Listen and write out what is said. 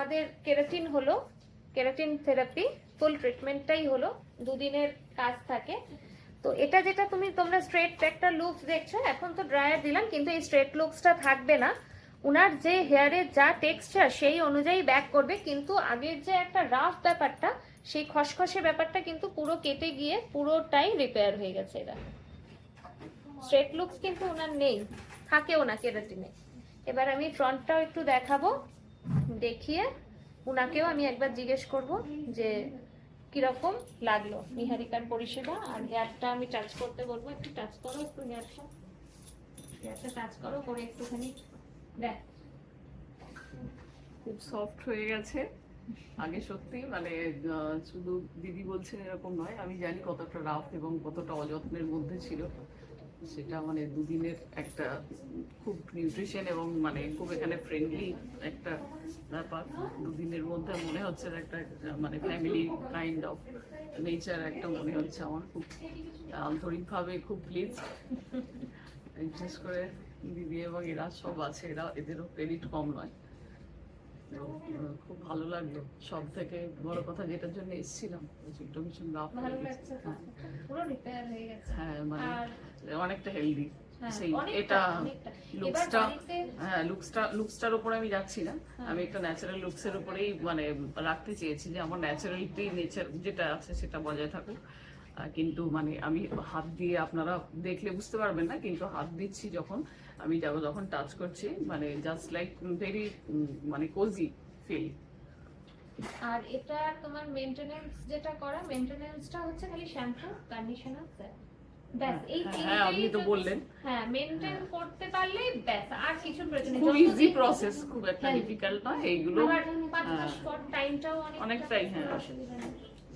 আমাদের কেরাটিন হলো, keratin therapy ফুল ট্রিটমেন্টটাই হলো 2 দিনের কাজ থাকে। তো এটা যেটা তোমরা স্ট্রেট একটা লুকস দেখছো, এখন তো ড্রায়ার দিলাম, কিন্তু এই স্ট্রেট লুকসটা থাকবে না। উনার যে হেয়ারের যা টেক্সচার সেই অনুযায়ী ব্যাক করবে, কিন্তু আগের যে একটা রাফ ব্যাপারটা, সেই খসখসে ব্যাপারটা কিন্তু পুরো কেটে গিয়ে পুরোটাই রিপেয়ার হয়ে গেছে। এটা স্ট্রেট লুকস কিন্তু ওনার নেই, থাকেও না কেরাটিনে। এবার আমি ফ্রন্টটাও একটু দেখাবো, দেখিয়ে উনাকেও আমি একবার জিজ্ঞেস করব যে কিরকম লাগলো নিহারিকার পরিষেবা। আর হেয়ারটা আমি টাচ করতে বলবো, একটু টাচ করো, একটু হেয়ারটা টাচ করো, করে একটুখানি দেখ। খুব সফট হয়ে গেছে। আগে সত্যি মানে শুধু দিদি বলছেন এরকম নয়, আমি জানি কতটা রাফ এবং কতটা অযত্নের মধ্যে ছিল সেটা। মানে দুদিনের একটা খুব নিউট্রিশন এবং মানে খুব এখানে ফ্রেন্ডলি একটা ব্যাপার। দুদিনের মধ্যে মনে হচ্ছে একটা মানে ফ্যামিলি কাইন্ড অফ নেচার একটা মনে হচ্ছে আমার। খুব আন্তরিকভাবে খুব প্লিজ, বিশেষ করে দিদি এবং এরা সব আছে, এদেরও ক্রেডিট কম নয়। খুব ভালো লাগলো। সব থেকে বড় কথা যেটার জন্য এসেছিলাম, চুলটা ভীষণ রাফ ভালো লাগছে, পুরো রিপেয়ার হয়ে গেছে। হ্যাঁ মানে অনেকটা হেলদি। সেই এটা লুকসটা, হ্যাঁ লুকসটার উপরে আমি যাচ্ছি না, আমি একটা ন্যাচারাল লুকসের উপরেই মানে রাখতে চেয়েছি, যে আমার ন্যাচারালিটি নেচার যেটা আছে সেটা বজায় থাকুক। কিন্তু মানে আমি হাত দিয়ে, আপনারা দেখলে বুঝতে পারবেন না, কিন্তু হাত দিচ্ছি যখন, আমি যখন টাচ করছি, মানে জাস্ট লাইক ভেরি মানে কোজি ফিল। আর এটা তোমার মেইনটেনেন্স যেটা করা, মেইনটেনেন্সটা হচ্ছে খালি শ্যাম্পু, কন্ডিশনার, ব্যাস। এই হ্যাঁ আপনি তো বললেন, হ্যাঁ মেইনটেইন করতে পারলে ব্যাস, আর কিছু প্রয়োজন নেই। খুব ইজি প্রসেস, খুব একটা ডিফিকাল্ট নয় এইগুলো। আর 5 মাস পর টাইমটাও অনেকটাই, হ্যাঁ অসুবিধা নেই।